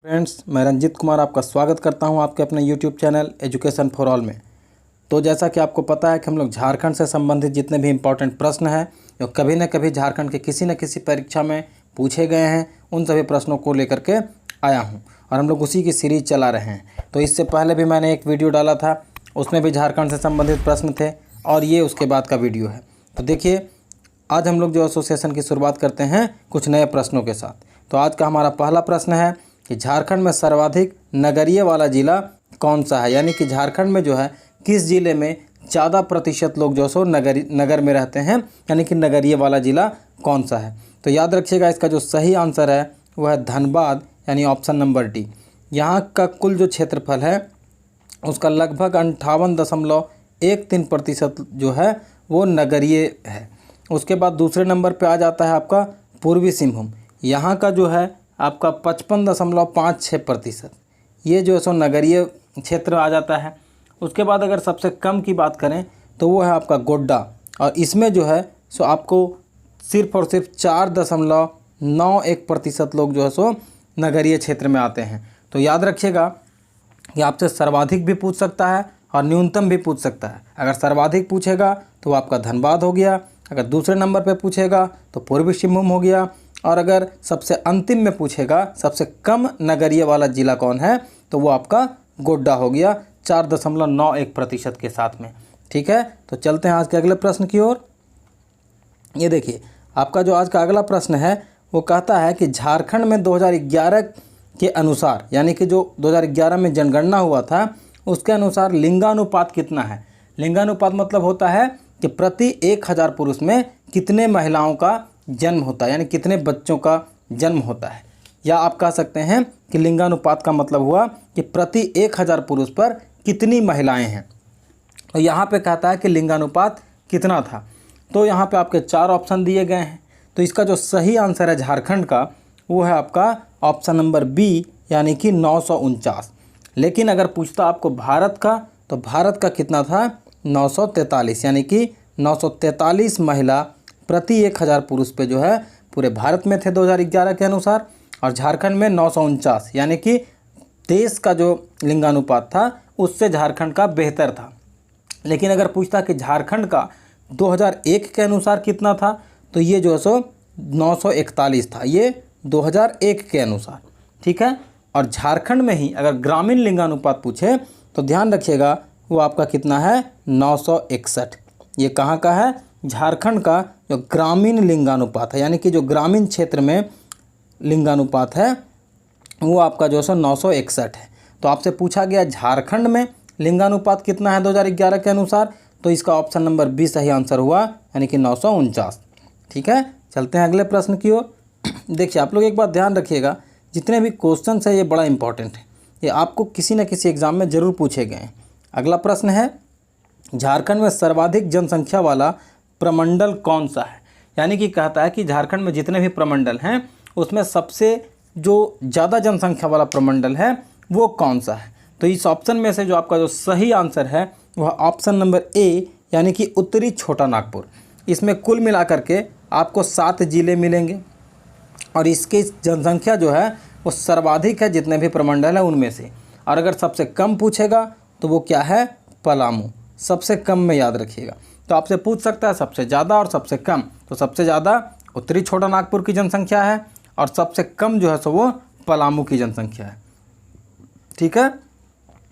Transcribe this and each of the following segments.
Friends, मैं रंजीत कुमार आपका स्वागत करता हूं आपके अपने YouTube channel education for all में। तो जैसा कि आपको पता है कि हम लोग झारखंड से संबंधित जितने भी इम्पोर्टेंट प्रश्न हैं जो कभी न कभी झारखंड के किसी न किसी परीक्षा में पूछे गए हैं, उन सभी प्रश्नों को लेकर के आया हूँ और हम लोग उसी की सीरीज़ चला रहे हैं। तो इससे पहले भी मैंने एक वीडियो डाला था, उसमें भी झारखंड से संबंधित प्रश्न थे और ये उसके बाद का वीडियो है। तो देखिए, आज हम लोग जो एसोसिएशन की शुरुआत करते हैं कुछ नए प्रश्नों के साथ। तो आज का हमारा पहला प्रश्न है कि झारखंड में सर्वाधिक नगरीय वाला ज़िला कौन सा है, यानी कि झारखंड में जो है किस ज़िले में ज़्यादा प्रतिशत लोग जो सो नगर में रहते हैं, यानी कि नगरीय वाला ज़िला कौन सा है। तो याद रखिएगा, इसका जो सही आंसर है वह है धनबाद, यानी ऑप्शन नंबर डी। यहाँ का कुल जो क्षेत्रफल है उसका लगभग 58.13% जो है वो नगरीय है। उसके बाद दूसरे नंबर पे आ जाता है आपका पूर्वी सिंहभूम। यहाँ का जो है आपका 55.56%, ये जो है सो नगरीय क्षेत्र आ जाता है। उसके बाद अगर सबसे कम की बात करें तो वो है आपका गोड्डा, और इसमें जो है सो आपको सिर्फ और सिर्फ 4.91% लोग जो है सो नगरीय क्षेत्र में आते हैं। तो याद रखिएगा कि आपसे सर्वाधिक भी पूछ सकता है और न्यूनतम भी पूछ सकता है। अगर सर्वाधिक पूछेगा तो वो आपका धनबाद हो गया, अगर दूसरे नंबर पे पूछेगा तो पूर्वी सिंहभूम हो गया, और अगर सबसे अंतिम में पूछेगा सबसे कम नगरीय वाला ज़िला कौन है तो वो आपका गोड्डा हो गया 4.91% के साथ में। ठीक है, तो चलते हैं आज के अगले प्रश्न की ओर। ये देखिए, आपका जो आज का अगला प्रश्न है वो कहता है कि झारखंड में 2011 के अनुसार, यानी कि जो 2011 में जनगणना हुआ था उसके अनुसार लिंगानुपात कितना है। लिंगानुपात मतलब होता है कि प्रति 1000 पुरुष में कितने महिलाओं का जन्म होता है, यानी कितने बच्चों का जन्म होता है। या आप कह सकते हैं कि लिंगानुपात का मतलब हुआ कि प्रति 1000 पुरुष पर कितनी महिलाएं हैं। तो यहाँ पे कहता है कि लिंगानुपात कितना था। तो यहाँ पे आपके 4 ऑप्शन दिए गए हैं। तो इसका जो सही आंसर है झारखंड का वो है आपका ऑप्शन नंबर बी, यानी कि 949। लेकिन अगर पूछता आपको भारत का, तो भारत का कितना था 943, यानी कि 943 महिला प्रति 1000 पुरुष पे जो है पूरे भारत में थे 2011 के अनुसार, और झारखंड में 949, यानी कि देश का जो लिंगानुपात था उससे झारखंड का बेहतर था। लेकिन अगर पूछता कि झारखंड का 2001 के अनुसार कितना था, तो ये जो है सो 941 था, ये 2001 के अनुसार। ठीक है, और झारखंड में ही अगर ग्रामीण लिंगानुपात पूछे तो ध्यान रखिएगा वो आपका कितना है 961। ये कहाँ का है, झारखंड का जो ग्रामीण लिंगानुपात है, यानी कि जो ग्रामीण क्षेत्र में लिंगानुपात है वो आपका जो है 961 है। तो आपसे पूछा गया झारखंड में लिंगानुपात कितना है 2011 के अनुसार, तो इसका ऑप्शन नंबर बी सही आंसर हुआ, यानी कि 949। ठीक है, चलते हैं अगले प्रश्न की ओर। देखिए, आप लोग एक बात ध्यान रखिएगा, जितने भी क्वेश्चन है ये बड़ा इंपॉर्टेंट है, ये आपको किसी न किसी एग्ज़ाम में ज़रूर पूछे गए हैं। अगला प्रश्न है, झारखंड में सर्वाधिक जनसंख्या वाला प्रमंडल कौन सा है। यानी कि कहता है कि झारखंड में जितने भी प्रमंडल हैं उसमें सबसे जो ज़्यादा जनसंख्या वाला प्रमंडल है वो कौन सा है। तो इस ऑप्शन में से जो आपका जो सही आंसर है वह ऑप्शन नंबर ए, यानी कि उत्तरी छोटा नागपुर। इसमें कुल मिलाकर के आपको 7 ज़िले मिलेंगे और इसकी जनसंख्या जो है वो सर्वाधिक है जितने भी प्रमंडल हैं उनमें से। और अगर सबसे कम पूछेगा तो वो क्या है, पलामू, सबसे कम में याद रखिएगा। तो आपसे पूछ सकता है सबसे ज़्यादा और सबसे कम, तो सबसे ज़्यादा उत्तरी छोटा नागपुर की जनसंख्या है और सबसे कम जो है सो वो पलामू की जनसंख्या है। ठीक है,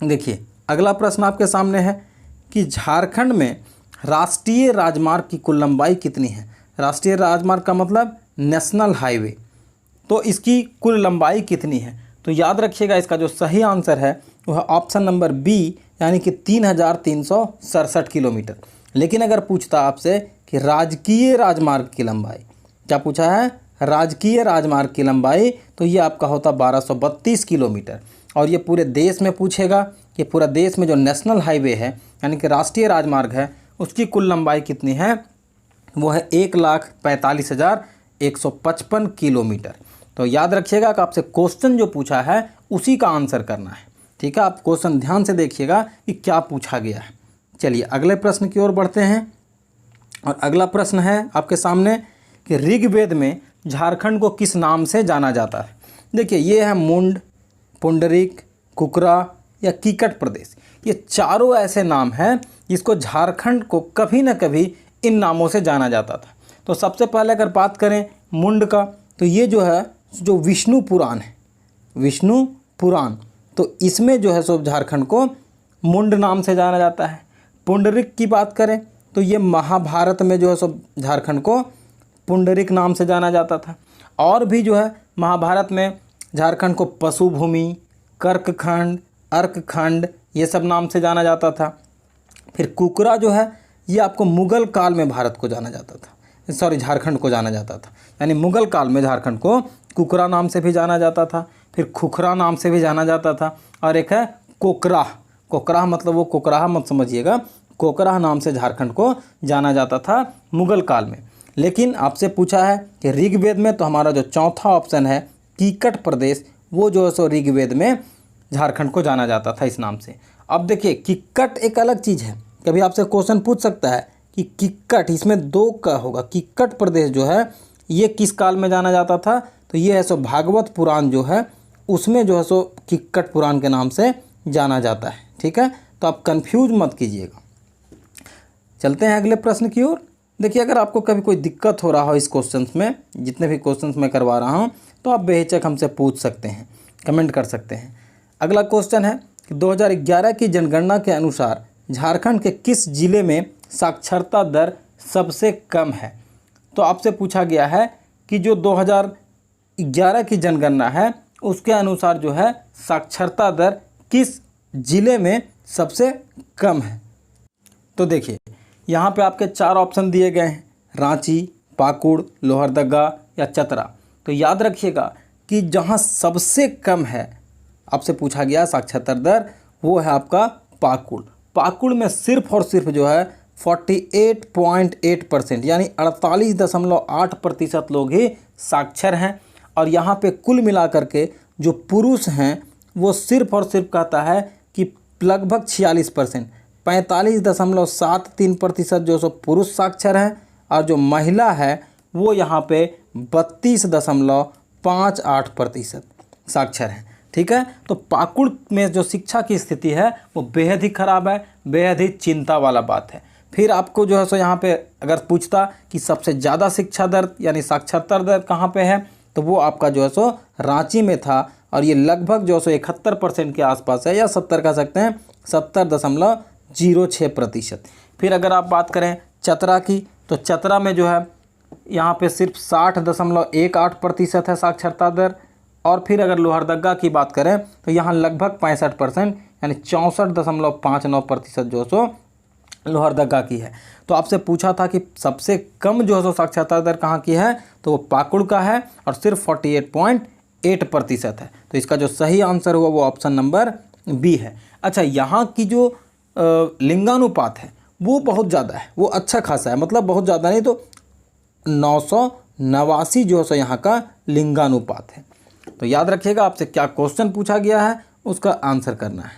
देखिए अगला प्रश्न आपके सामने है कि झारखंड में राष्ट्रीय राजमार्ग की कुल लंबाई कितनी है। राष्ट्रीय राजमार्ग का मतलब नेशनल हाईवे, तो इसकी कुल लंबाई कितनी है। तो याद रखिएगा इसका जो सही आंसर है वह ऑप्शन नंबर बी, यानी कि 3367 किलोमीटर। लेकिन अगर पूछता आपसे कि राजकीय राजमार्ग की लंबाई, क्या पूछा है, राजकीय राजमार्ग की लंबाई, तो ये आपका होता 1232 किलोमीटर। और ये पूरे देश में पूछेगा कि पूरा देश में जो नेशनल हाईवे है यानी कि राष्ट्रीय राजमार्ग है उसकी कुल लंबाई कितनी है, वो है 1,45,155 किलोमीटर। तो याद रखिएगा कि आपसे क्वेश्चन जो पूछा है उसी का आंसर करना है। ठीक है, आप क्वेश्चन ध्यान से देखिएगा कि क्या पूछा गया है। चलिए अगले प्रश्न की ओर बढ़ते हैं, और अगला प्रश्न है आपके सामने कि ऋग्वेद में झारखंड को किस नाम से जाना जाता है। देखिए, ये है मुंड, पुंडरिक, कुकरा या कीकट प्रदेश, ये चारों ऐसे नाम हैं जिसको झारखंड को कभी न कभी इन नामों से जाना जाता था। तो सबसे पहले अगर बात करें मुंड का, तो ये जो है जो विष्णु पुराण है, विष्णु पुराण, तो इसमें जो है सो झारखंड को मुंड नाम से जाना जाता है। पुंडरिक की बात करें तो ये महाभारत में जो है सो झारखंड को पुंडरिक नाम से जाना जाता था। और भी जो है महाभारत में झारखंड को पशुभूमि, कर्कखंड, अर्कखंड ये सब नाम से जाना जाता था। फिर कुकरा जो है ये आपको मुगल काल में भारत को जाना जाता था, सॉरी झारखंड को जाना जाता था, यानी मुगल काल में झारखंड को कुकरा नाम से भी जाना जाता था। फिर खुखरा नाम से भी जाना जाता था। और एक है कोकरा, कोकरा मतलब वो कोकराह मत समझिएगा, कोकराह नाम से झारखंड को जाना जाता था मुगल काल में। लेकिन आपसे पूछा है कि ऋग्वेद में, तो हमारा जो चौथा ऑप्शन है कीकट प्रदेश, वो जो है सो ऋग्वेद में झारखंड को जाना जाता था इस नाम से। अब देखिए किक्कट एक अलग चीज़ है, कभी आपसे क्वेश्चन पूछ सकता है कि किक्कट, इसमें दो का होगा, किक्कट प्रदेश जो है ये किस काल में जाना जाता था, तो ये है सो भागवत पुराण जो है उसमें जो है सो किक्कट पुराण के नाम से जाना जाता है। ठीक है, तो आप कंफ्यूज मत कीजिएगा। चलते हैं अगले प्रश्न की ओर। देखिए अगर आपको कभी कोई दिक्कत हो रहा हो इस क्वेश्चंस में, जितने भी क्वेश्चंस मैं करवा रहा हूँ, तो आप बेहिचक हमसे पूछ सकते हैं, कमेंट कर सकते हैं। अगला क्वेश्चन है कि 2011 की जनगणना के अनुसार झारखंड के किस जिले में साक्षरता दर सबसे कम है। तो आपसे पूछा गया है कि जो 2011 की जनगणना है उसके अनुसार जो है साक्षरता दर किस जिले में सबसे कम है। तो देखिए यहाँ पे आपके 4 ऑप्शन दिए गए हैं, रांची, पाकुड़, लोहरदगा या चतरा। तो याद रखिएगा कि जहाँ सबसे कम है, आपसे पूछा गया साक्षरता दर, वो है आपका पाकुड़। पाकुड़ में सिर्फ और सिर्फ जो है 48.8% यानी 48.8% लोग ही साक्षर हैं। और यहाँ पे कुल मिलाकर के जो पुरुष हैं वो सिर्फ और सिर्फ कहता है कि लगभग 46%, 45.73% जो सो पुरुष साक्षर हैं, और जो महिला है वो यहाँ पे 32.58% साक्षर हैं। ठीक है, तो पाकुड़ में जो शिक्षा की स्थिति है वो बेहद ही ख़राब है, बेहद ही चिंता वाला बात है। फिर आपको जो है सो यहाँ पे अगर पूछता कि सबसे ज़्यादा शिक्षा दर यानी साक्षरता दर कहाँ पे है, तो वो आपका जो है सो रांची में था, और ये लगभग जो है सो 71% के आसपास है, या 70 कह सकते हैं, 70.06%। फिर अगर आप बात करें चतरा की, तो चतरा में जो है यहाँ पे सिर्फ 60.18% है साक्षरता दर। और फिर अगर लोहरदगा की बात करें तो यहाँ लगभग 65% यानी 64.59% जो सो लोहरदगा की है। तो आपसे पूछा था कि सबसे कम जो है सो साक्षरता दर कहाँ की है, तो वो पाकुड़ का है और सिर्फ 48.8% है। तो इसका जो सही आंसर हुआ वो ऑप्शन नंबर बी है। अच्छा, यहाँ की जो लिंगानुपात है वो बहुत ज़्यादा है, वो अच्छा खासा है, मतलब बहुत ज़्यादा नहीं तो 989 जो है यहाँ का लिंगानुपात है। तो याद रखिएगा आपसे क्या क्वेश्चन पूछा गया है उसका आंसर करना है।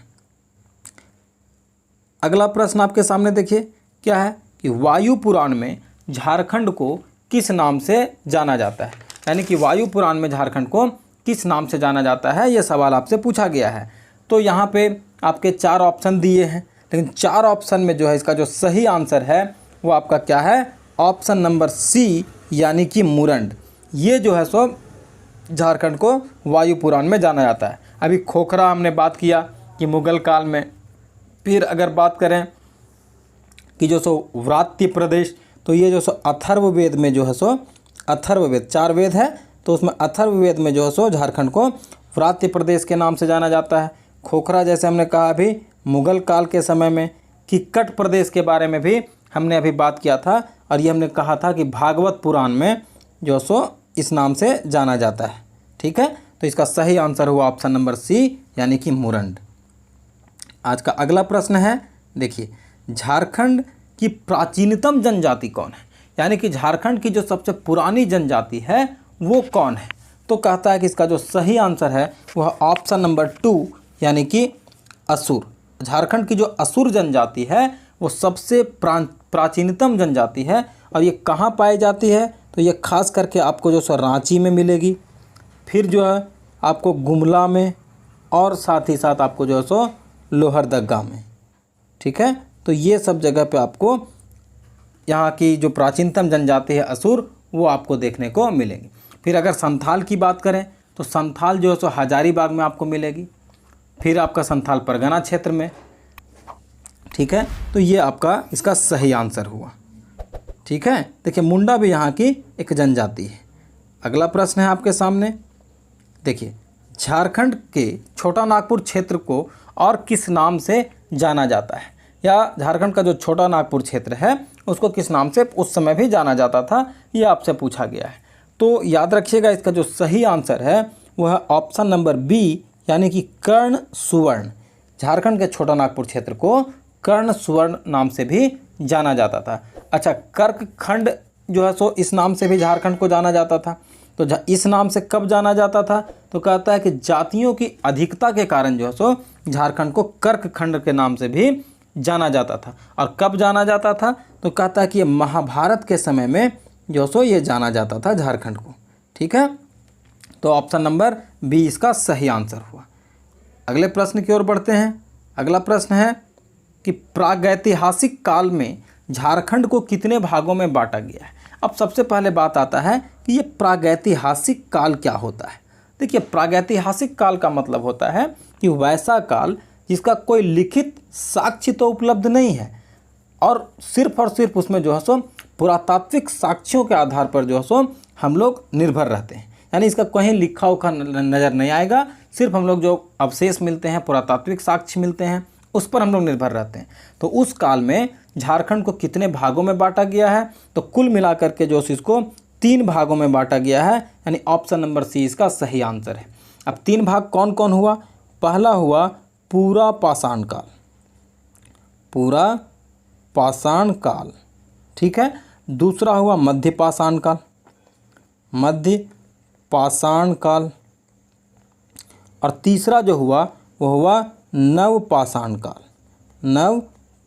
अगला प्रश्न आपके सामने देखिए क्या है कि वायु पुराण में झारखंड को किस नाम से जाना जाता है, यानी कि वायु पुराण में झारखंड को किस नाम से जाना जाता है, ये सवाल आपसे पूछा गया है। तो यहाँ पे आपके 4 ऑप्शन दिए हैं, लेकिन 4 ऑप्शन में जो है इसका जो सही आंसर है वो आपका क्या है, ऑप्शन नंबर सी यानी कि मुरंड। ये जो है सो झारखंड को वायु पुराण में जाना जाता है। अभी खोखरा हमने बात किया कि मुगल काल में। फिर अगर बात करें कि जो सो व्रात्य प्रदेश, तो ये जो सो अथर्ववेद में जो है सो अथर्ववेद 4 वेद है, तो उसमें अथर्ववेद में जो है सो झारखंड को व्रात्य प्रदेश के नाम से जाना जाता है। खोखरा जैसे हमने कहा अभी मुगल काल के समय में। किक्कट प्रदेश के बारे में भी हमने अभी बात किया था, और ये हमने कहा था कि भागवत पुराण में जो सो इस नाम से जाना जाता है। ठीक है, तो इसका सही आंसर हुआ ऑप्शन नंबर सी यानी कि मुरंड। आज का अगला प्रश्न है, देखिए झारखंड की प्राचीनतम जनजाति कौन है, यानी कि झारखंड की जो सबसे पुरानी जनजाति है वो कौन है। तो कहता है कि इसका जो सही आंसर है वह ऑप्शन नंबर 2 यानी कि असुर। झारखंड की जो असुर जनजाति है वो सबसे प्राचीनतम जनजाति है, और ये कहाँ पाई जाती है, तो ये खास करके आपको जो सो रांची में मिलेगी। फिर जो है आपको गुमला में, और साथ ही साथ आपको जो है सो लोहरदगा में, ठीक है। तो ये सब जगह पे आपको यहाँ की जो प्राचीनतम जनजाति है असुर, वो आपको देखने को मिलेगी। फिर अगर संथाल की बात करें तो संथाल जो है सो हजारीबाग में आपको मिलेगी, फिर आपका संथाल परगना क्षेत्र में, ठीक है। तो ये आपका इसका सही आंसर हुआ, ठीक है। देखिए मुंडा भी यहाँ की एक जनजाति है। अगला प्रश्न है आपके सामने, देखिए झारखंड के छोटा नागपुर क्षेत्र को और किस नाम से जाना जाता है, या झारखंड का जो छोटा नागपुर क्षेत्र है उसको किस नाम से उस समय भी जाना जाता था, ये आपसे पूछा गया है। तो याद रखिएगा इसका जो सही आंसर है वह ऑप्शन नंबर बी, यानी कि कर्ण सुवर्ण। झारखंड के छोटा नागपुर क्षेत्र को कर्ण सुवर्ण नाम से भी जाना जाता था। अच्छा, कर्क खंड जो है सो इस नाम से भी झारखंड को जाना जाता था। तो इस नाम से कब जाना जाता था, तो कहता है कि जातियों की अधिकता के कारण जो है सो झारखंड को कर्क खंड के नाम से भी जाना जाता था। और कब जाना जाता था, तो कहता है कि ये महाभारत के समय में जो सो ये जाना जाता था झारखंड को, ठीक है। तो ऑप्शन नंबर बी इसका सही आंसर हुआ। अगले प्रश्न की ओर बढ़ते हैं। अगला प्रश्न है कि प्रागैतिहासिक काल में झारखंड को कितने भागों में बांटा गया है। अब सबसे पहले बात आता है कि ये प्रागैतिहासिक काल क्या होता है। देखिए प्रागैतिहासिक काल का मतलब होता है कि वैसा काल जिसका कोई लिखित साक्ष्य तो उपलब्ध नहीं है, और सिर्फ उसमें जो है सो पुरातात्विक साक्ष्यों के आधार पर जो है सो हम लोग निर्भर रहते हैं। यानी इसका कहीं लिखा उखा नज़र नहीं आएगा, सिर्फ हम लोग जो अवशेष मिलते हैं, पुरातात्विक साक्ष्य मिलते हैं, उस पर हम लोग निर्भर रहते हैं। तो उस काल में झारखंड को कितने भागों में बांटा गया है, तो कुल मिलाकर के जो इसको 3 भागों में बांटा गया है, यानी ऑप्शन नंबर सी इसका सही आंसर है। अब 3 भाग कौन कौन हुआ, पहला हुआ पूरा पाषाण काल, पूरा पाषाण काल, ठीक है। दूसरा हुआ मध्य पाषाण काल, मध्य पाषाण काल, और तीसरा जो हुआ वो हुआ नव पाषाण काल, नव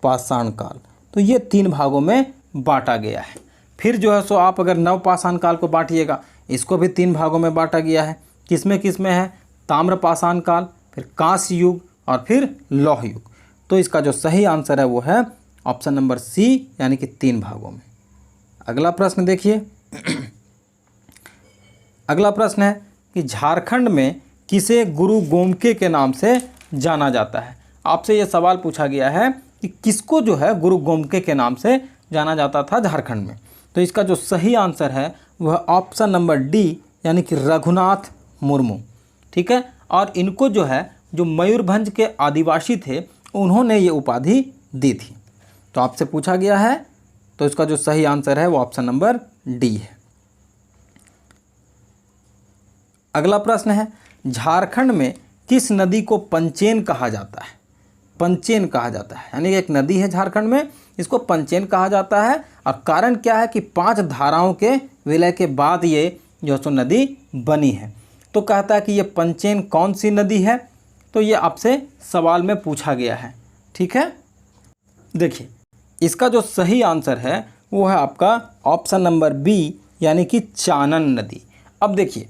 पाषाण काल। तो ये 3 भागों में बांटा गया है। फिर जो है सो आप अगर नव पाषाण काल को बांटिएगा, इसको भी 3 भागों में बांटा गया है। किसमें किसमें है, ताम्र पाषाण काल, फिर कांस्य युग और फिर लौह युग। तो इसका जो सही आंसर है वो है ऑप्शन नंबर सी, यानी कि 3 भागों में। अगला प्रश्न देखिए। अगला प्रश्न है कि झारखंड में किसे गुरु गोमके के नाम से जाना जाता है। आपसे ये सवाल पूछा गया है कि किसको जो है गुरु गोमके के नाम से जाना जाता था झारखंड में। तो इसका जो सही आंसर है वह ऑप्शन नंबर डी, यानी कि रघुनाथ मुर्मू, ठीक है। और इनको जो है जो मयूरभंज के आदिवासी थे उन्होंने ये उपाधि दी थी। तो आपसे पूछा गया है, तो इसका जो सही आंसर है वो ऑप्शन नंबर डी है। अगला प्रश्न है, झारखंड में किस नदी को पंचेन कहा जाता है। पंचेन कहा जाता है, यानी एक नदी है झारखंड में, इसको पंचेन कहा जाता है। और कारण क्या है कि 5 धाराओं के विलय के बाद ये जो सो नदी बनी है। तो कहता है कि ये पंचेन कौन सी नदी है, तो ये आपसे सवाल में पूछा गया है, ठीक है। देखिए इसका जो सही आंसर है वो है आपका ऑप्शन नंबर बी, यानी कि चानन नदी। अब देखिए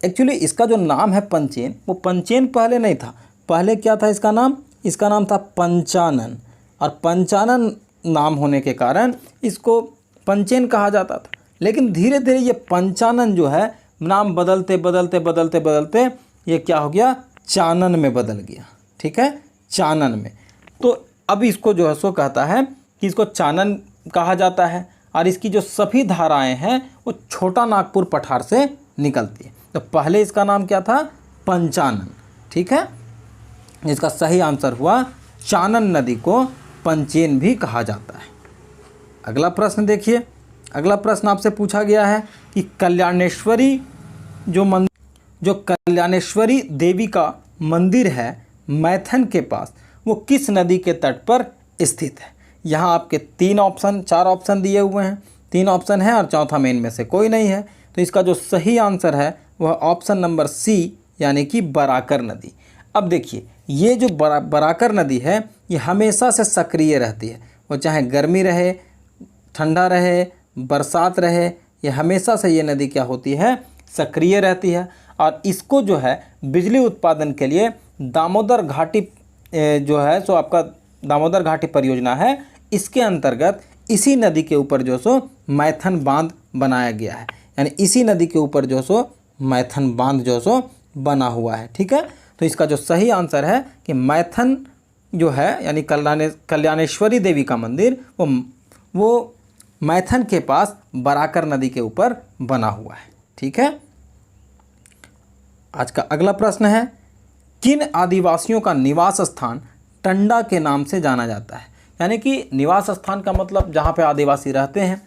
एक्चुअली इसका जो नाम है पंचेन, वो पंचेन पहले नहीं था, पहले क्या था इसका नाम, इसका नाम था पंचानन। और पंचानन नाम होने के कारण इसको पंचेन कहा जाता था। लेकिन धीरे धीरे ये पंचानन जो है नाम बदलते बदलते बदलते बदलते ये क्या हो गया, चानन में बदल गया, ठीक है, चानन में। तो अब इसको जो है सो कहता है कि इसको चानन कहा जाता है। और इसकी जो सभी धाराएं हैं वो छोटा नागपुर पठार से निकलती है। तो पहले इसका नाम क्या था, पंचानन, ठीक है। इसका सही आंसर हुआ चानन नदी को पंचेन भी कहा जाता है। अगला प्रश्न देखिए। अगला प्रश्न आपसे पूछा गया है कि कल्याणेश्वरी जो कल्याणेश्वरी देवी का मंदिर है मैथन के पास, वो किस नदी के तट पर स्थित है। यहाँ आपके 4 ऑप्शन दिए हुए हैं, 3 ऑप्शन हैं और चौथा में इनमें से कोई नहीं है। तो इसका जो सही आंसर है वह ऑप्शन नंबर सी, यानी कि बराकर नदी। अब देखिए ये जो बराकर नदी है ये हमेशा से सक्रिय रहती है, वो चाहे गर्मी रहे, ठंडा रहे, बरसात रहे, ये हमेशा से ये नदी क्या होती है, सक्रिय रहती है। और इसको जो है बिजली उत्पादन के लिए दामोदर घाटी जो है सो आपका दामोदर घाटी परियोजना है, इसके अंतर्गत इसी नदी के ऊपर जो सो मैथन बांध बनाया गया है। यानी इसी नदी के ऊपर जो सो मैथन बांध जो सो बना हुआ है। ठीक है, तो इसका जो सही आंसर है कि मैथन जो है यानी कल्याणेश्वरी देवी का मंदिर वो मैथन के पास बराकर नदी के ऊपर बना हुआ है। ठीक है, आज का अगला प्रश्न है, किन आदिवासियों का निवास स्थान टंडा के नाम से जाना जाता है? यानी कि निवास स्थान का मतलब जहाँ पे आदिवासी रहते हैं।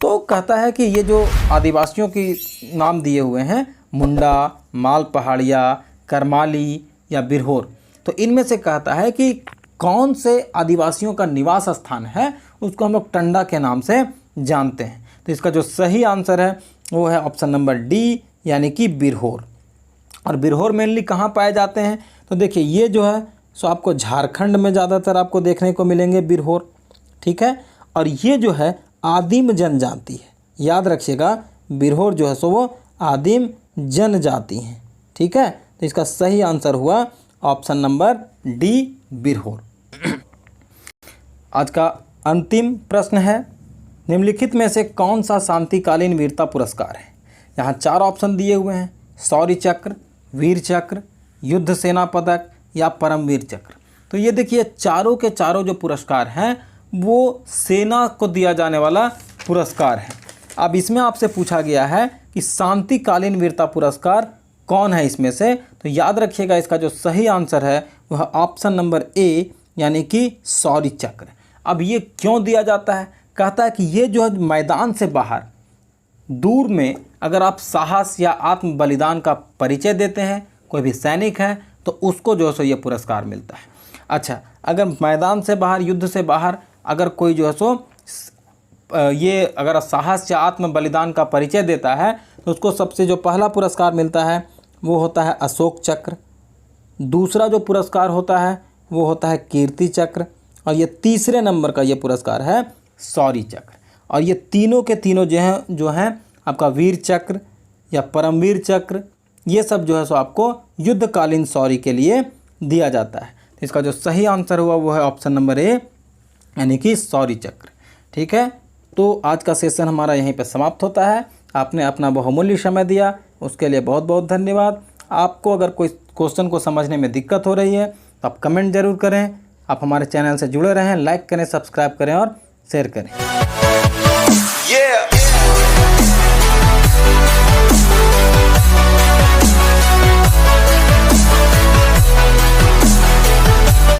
तो कहता है कि ये जो आदिवासियों की नाम दिए हुए हैं, मुंडा, माल पहाड़िया, करमाली या बिरहोर, तो इनमें से कहता है कि कौन से आदिवासियों का निवास स्थान है उसको हम लोग टंडा के नाम से जानते हैं। तो इसका जो सही आंसर है वो है ऑप्शन नंबर डी, यानी कि बिरहोर। और बिरहोर मेनली कहाँ पाए जाते हैं? तो देखिए ये जो है सो आपको झारखंड में ज़्यादातर आपको देखने को मिलेंगे बिरहोर। ठीक है, और ये जो है आदिम जनजाति है, याद रखिएगा बिरहोर जो है सो वो आदिम जनजाति हैं। ठीक है, तो इसका सही आंसर हुआ ऑप्शन नंबर डी, बिरहोर। आज का अंतिम प्रश्न है, निम्नलिखित में से कौन सा शांतिकालीन वीरता पुरस्कार है? यहाँ 4 ऑप्शन दिए हुए हैं, शौर्य चक्र, वीर चक्र, युद्ध सेना पदक या परमवीर चक्र। तो ये देखिए चारों के चारों जो पुरस्कार हैं वो सेना को दिया जाने वाला पुरस्कार है। अब इसमें आपसे पूछा गया है कि शांतिकालीन वीरता पुरस्कार कौन है इसमें से? तो याद रखिएगा इसका जो सही आंसर है वह ऑप्शन नंबर ए, यानी कि शौर्य चक्र। अब ये क्यों दिया जाता है? कहता है कि ये जो है मैदान से बाहर दूर में अगर आप साहस या आत्म बलिदान का परिचय देते हैं, कोई भी सैनिक है, तो उसको जो है सो ये पुरस्कार मिलता है। अच्छा, अगर मैदान से बाहर, युद्ध से बाहर अगर कोई जो है सो ये अगर साहस या आत्म बलिदान का परिचय देता है तो उसको सबसे जो पहला पुरस्कार मिलता है वो होता है अशोक चक्र, दूसरा जो पुरस्कार होता है वो होता है कीर्ति चक्र, और ये तीसरे नंबर का ये पुरस्कार है शौर्य चक्र। और ये तीनों के तीनों जो हैं आपका वीर चक्र या परमवीर चक्र, ये सब जो है सो आपको युद्धकालीन शौर्य के लिए दिया जाता है। तो इसका जो सही आंसर हुआ वो है ऑप्शन नंबर ए, यानी कि शौर्य चक्र। ठीक है, तो आज का सेशन हमारा यहीं पर समाप्त होता है। आपने अपना बहुमूल्य समय दिया, उसके लिए बहुत बहुत धन्यवाद। आपको अगर कोई क्वेश्चन को समझने में दिक्कत हो रही है तो आप कमेंट ज़रूर करें। आप हमारे चैनल से जुड़े रहें, लाइक करें, सब्सक्राइब करें और शेयर करें।